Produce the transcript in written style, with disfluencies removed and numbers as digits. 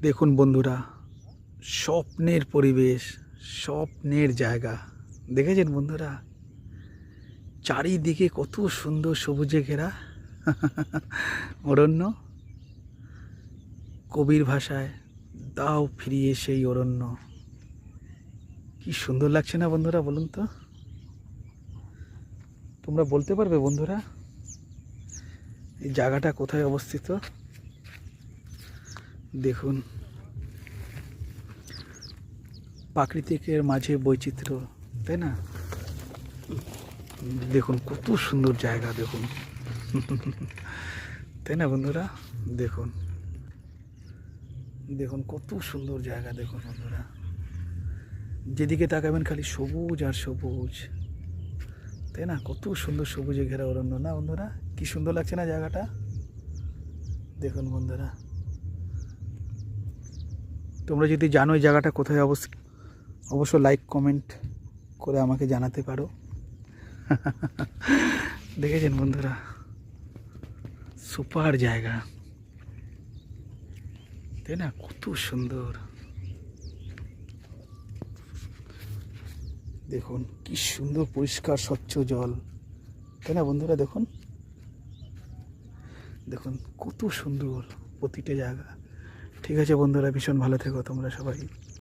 দেখুন বন্ধুরা, স্বপ্নের পরিবেশ, স্বপ্নের জায়গা। দেখেছেন বন্ধুরা, চারিদিকে কত সুন্দর সবুজে ঘেরা অরণ্য। কবির ভাষায় দাও ফিরিয়ে সেই অরণ্য। কি সুন্দর লাগছে না বন্ধুরা, বলুন তো? তোমরা বলতে পারবে বন্ধুরা এই জায়গাটা কোথায় অবস্থিত? দেখুন, প্রাকৃতিকের মাঝে বৈচিত্র্য, তাই না? দেখুন কত সুন্দর জায়গা, দেখুন তাই না বন্ধুরা? দেখুন দেখুন কত সুন্দর জায়গা, দেখুন বন্ধুরা, যেদিকে তাকাবেন খালি সবুজ আর সবুজ, তাই না? কত সুন্দর সবুজে ঘেরা অরণ্য, না বন্ধুরা? কি সুন্দর লাগছে না জায়গাটা? দেখুন বন্ধুরা, তোমরা যদি জানো এই জায়গাটা কোথায় অবশ্য লাইক কমেন্ট করে আমাকে জানাতে পারো। দেখেছেন বন্ধুরা, সুপার জায়গা, তাই না? কত সুন্দর। দেখুন কি সুন্দর পরিষ্কার স্বচ্ছ জল, তাই না বন্ধুরা? দেখুন দেখুন কত সুন্দর প্রতিটা জায়গা। ঠিক আছে বন্ধুরা, ভীষণ ভালো থেকো তোমরা সবাই।